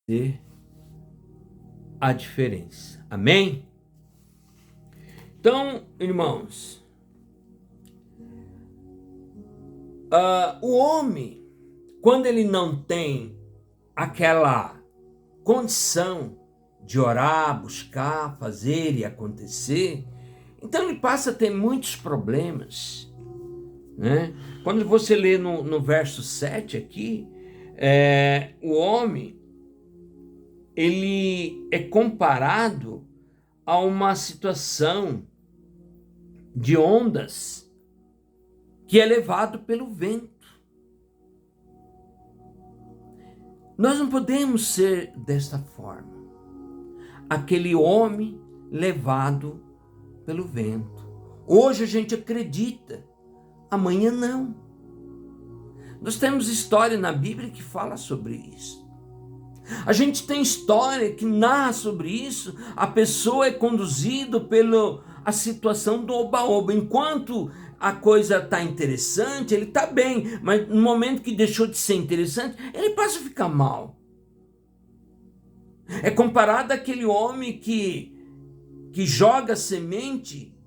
fazer a diferença. Amém? Então, irmãos, o homem, quando ele não tem aquela condição de orar, buscar, fazer e acontecer, então ele passa a ter muitos problemas, né? Quando você lê no verso 7 aqui, o homem, ele é comparado a uma situação de ondas que é levado pelo vento. Nós não podemos ser desta forma. Aquele homem levado pelo vento. Hoje a gente acredita, amanhã não. Nós temos história na Bíblia que fala sobre isso. A gente tem história que narra sobre isso. A pessoa é conduzida pela situação do oba-oba. Enquanto a coisa está interessante, ele está bem. Mas no momento que deixou de ser interessante, ele passa a ficar mal. É comparado àquele homem que joga semente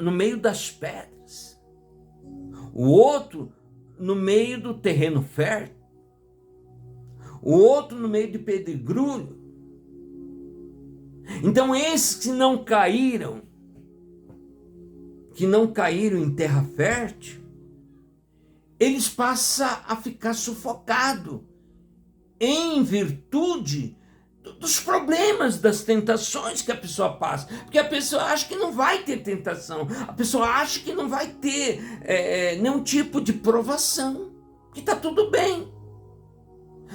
no meio das pedras. O outro no meio do terreno fértil. O outro no meio de pedregulho. Então esses que não caíram em terra fértil, eles passam a ficar sufocados em virtude dos problemas, das tentações que a pessoa passa. Porque a pessoa acha que não vai ter tentação, a pessoa acha que não vai ter nenhum tipo de provação, que está tudo bem.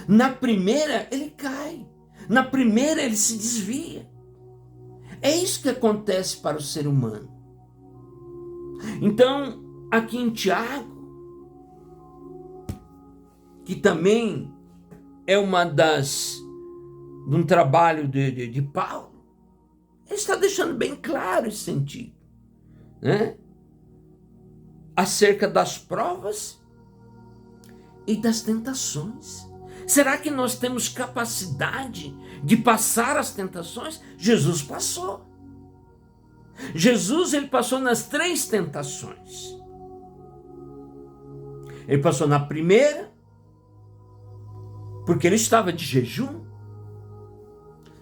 Na primeira ele cai, na primeira ele se desvia. É isso que acontece para o ser humano. Então, aqui em Tiago, que também é de um trabalho de Paulo, ele está deixando bem claro esse sentido, né? Acerca das provas e das tentações. Será que nós temos capacidade de passar as tentações? Jesus passou. Jesus, ele passou nas 3 tentações. Ele passou na primeira, porque ele estava de jejum.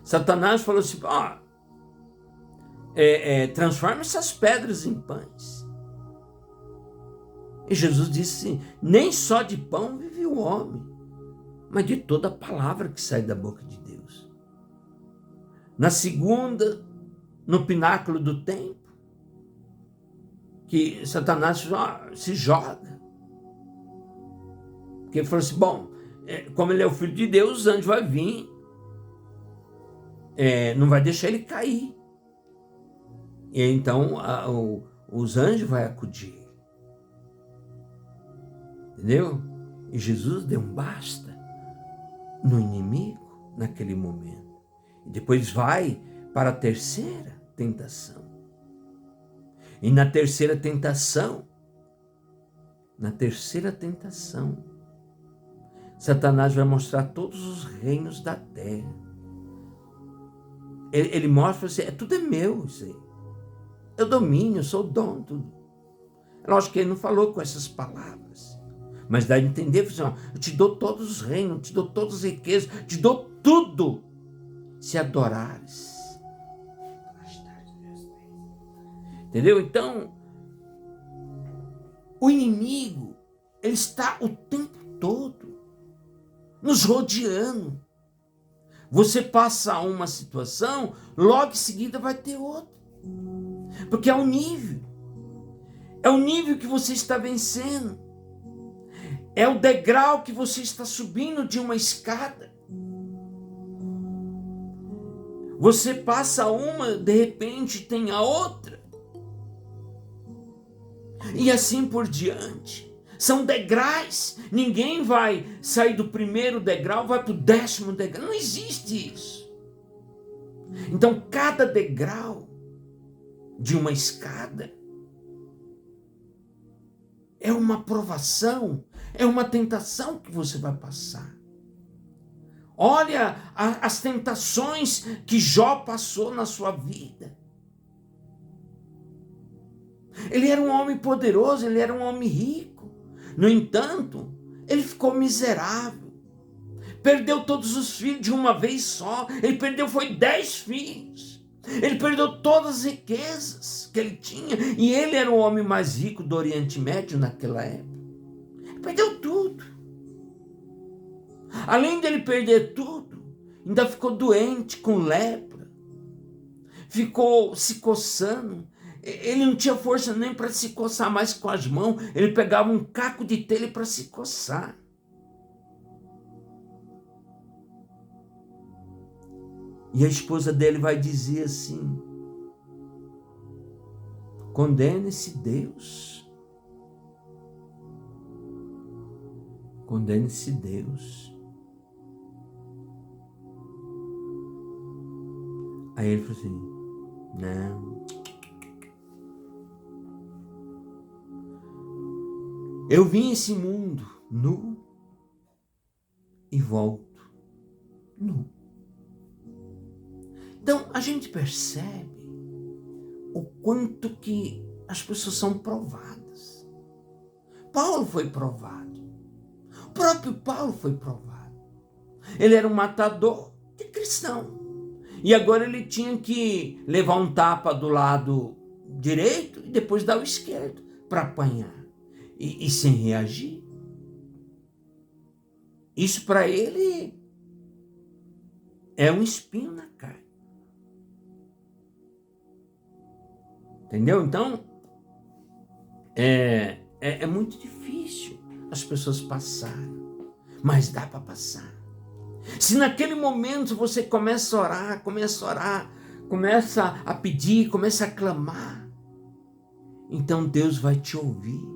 Satanás falou assim: transforma essas pedras em pães. E Jesus disse: nem só de pão vive o homem, mas de toda a palavra que sai da boca de Deus. Na segunda, no pináculo do templo, que Satanás se joga. Porque ele falou assim: como ele é o filho de Deus, os anjos vão vir, não vai deixar ele cair. E então os anjos vão acudir. Entendeu? E Jesus deu um basta no inimigo naquele momento. E depois vai para a terceira tentação. E na terceira tentação, Satanás vai mostrar todos os reinos da terra. Ele mostra assim: tudo é meu isso aí. Eu domino, eu sou o dono, tudo. É lógico que ele não falou com essas palavras, mas dá a entender, assim, eu te dou todos os reinos, te dou todas as riquezas, te dou tudo, se adorares. Entendeu? Então, o inimigo, ele está o tempo todo nos rodeando. Você passa uma situação, logo em seguida vai ter outra. Porque é o nível. É o nível que você está vencendo. É o degrau que você está subindo de uma escada. Você passa uma, de repente tem a outra. E assim por diante. São degraus. Ninguém vai sair do primeiro degrau, vai para o 10º degrau. Não existe isso. Então, cada degrau de uma escada é uma provação, é uma tentação que você vai passar. Olha as tentações que Jó passou na sua vida. Ele era um homem poderoso, ele era um homem rico. No entanto, ele ficou miserável. Perdeu todos os filhos de uma vez só. Ele perdeu, foi 10 filhos. Ele perdeu todas as riquezas que ele tinha. E ele era o homem mais rico do Oriente Médio naquela época. Ele perdeu tudo. Além dele perder tudo, ainda ficou doente com lepra. Ficou se coçando. Ele não tinha força nem para se coçar mais com as mãos. Ele pegava um caco de telha para se coçar. E a esposa dele vai dizer assim: condene-se Deus. Condene-se Deus. Aí ele falou assim: não. Eu vim a esse mundo nu e volto nu. Então a gente percebe o quanto que as pessoas são provadas. Paulo foi provado. O próprio Paulo foi provado. Ele era um matador de cristão. E agora ele tinha que levar um tapa do lado direito e depois dar o esquerdo para apanhar. E sem reagir. Isso para ele é um espinho na carne. Entendeu? Então, é muito difícil as pessoas passarem. Mas dá para passar. Se naquele momento você começa a orar, começa a pedir, começa a clamar, então Deus vai te ouvir.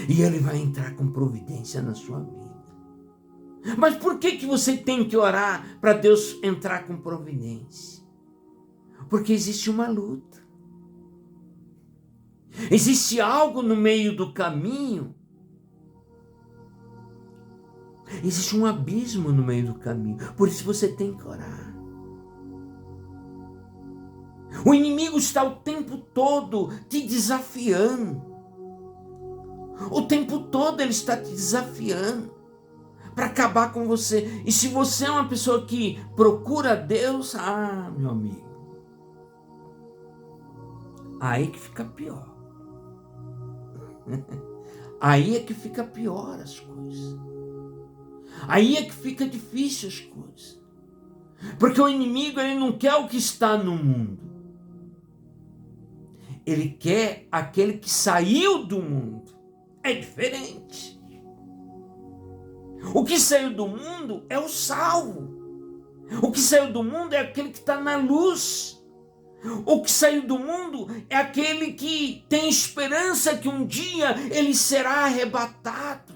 E Ele vai entrar com providência na sua vida. Mas por que você tem que orar para Deus entrar com providência? Porque existe uma luta. Existe algo no meio do caminho. Existe um abismo no meio do caminho. Por isso você tem que orar. O inimigo está o tempo todo te desafiando. O tempo todo ele está te desafiando para acabar com você. E se você é uma pessoa que procura Deus, meu amigo, aí que fica pior. Aí é que fica pior as coisas. Aí é que fica difícil as coisas. Porque o inimigo ele não quer o que está no mundo. Ele quer aquele que saiu do mundo. É diferente. O que saiu do mundo é o salvo. O que saiu do mundo é aquele que está na luz. O que saiu do mundo é aquele que tem esperança que um dia ele será arrebatado.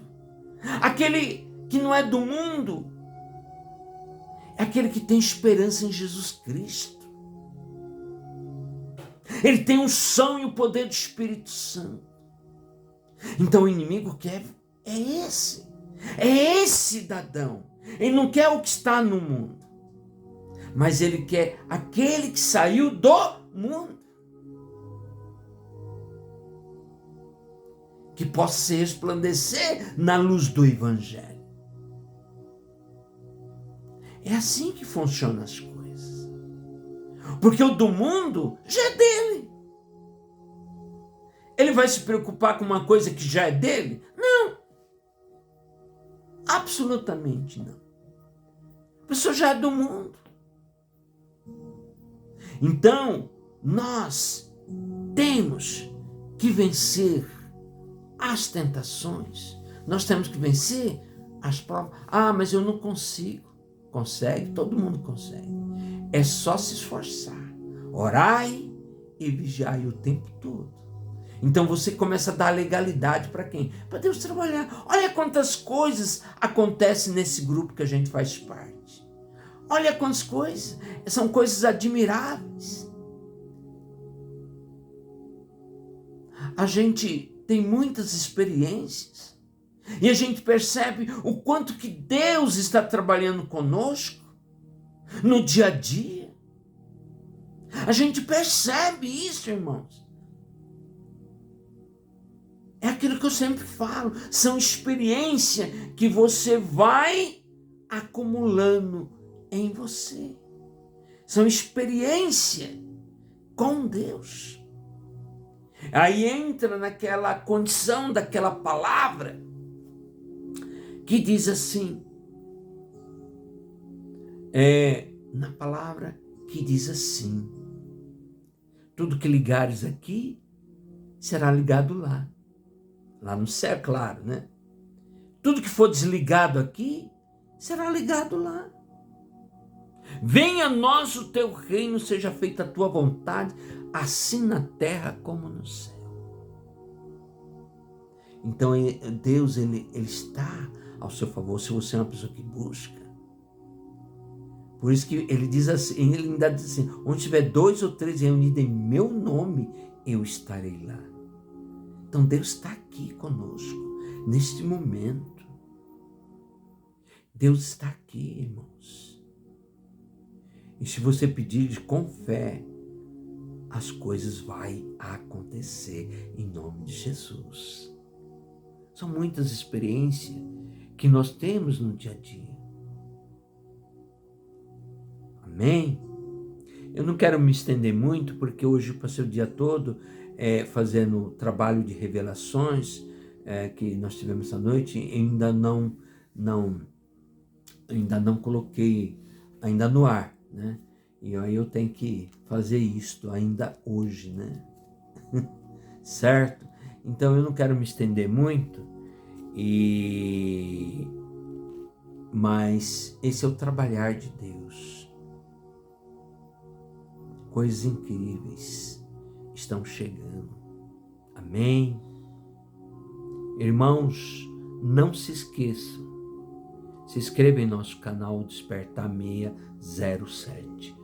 Aquele que não é do mundo é aquele que tem esperança em Jesus Cristo. Ele tem unção e o poder do Espírito Santo. Então o inimigo quer é esse cidadão. Ele não quer o que está no mundo, mas ele quer aquele que saiu do mundo, que possa se resplandecer na luz do Evangelho. É assim que funcionam as coisas, porque o do mundo já é dele. Ele vai se preocupar com uma coisa que já é dele? Não. Absolutamente não. A pessoa já é do mundo. Então, nós temos que vencer as tentações. Nós temos que vencer as provas. Mas eu não consigo. Consegue? Todo mundo consegue. É só se esforçar. Orai e vigiai o tempo todo. Então você começa a dar legalidade para quem? Para Deus trabalhar. Olha quantas coisas acontecem nesse grupo que a gente faz parte. Olha quantas coisas. São coisas admiráveis. A gente tem muitas experiências. E a gente percebe o quanto que Deus está trabalhando conosco no dia a dia. A gente percebe isso, irmãos. É aquilo que eu sempre falo, são experiências que você vai acumulando em você. São experiências com Deus. Aí entra naquela condição daquela palavra que diz assim, na palavra que diz assim, tudo que ligares aqui será ligado lá no céu, claro, né? Tudo que for desligado aqui será ligado lá. Venha a nós o teu reino, seja feita a tua vontade, assim na terra como no céu. Então Deus ele está ao seu favor, se você é uma pessoa que busca. Por isso que ele diz assim, ele ainda diz assim, onde tiver 2 ou 3 reunidos em meu nome, eu estarei lá. Então Deus está aqui conosco, neste momento. Deus está aqui, irmãos. E se você pedir com fé, as coisas vão acontecer em nome de Jesus. São muitas experiências que nós temos no dia a dia. Amém? Eu não quero me estender muito, porque hoje eu passei o dia todo fazendo trabalho de revelações que nós tivemos essa noite. Ainda não coloquei ainda no ar, né? E aí eu tenho que fazer isto ainda hoje, né? Certo? Então eu não quero me estender muito, mas esse é o trabalhar de Deus. Coisas incríveis estão chegando. Amém? Irmãos, não se esqueçam. Se inscreva em nosso canal Despertar 607,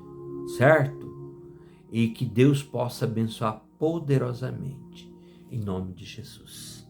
certo? E que Deus possa abençoar poderosamente, em nome de Jesus.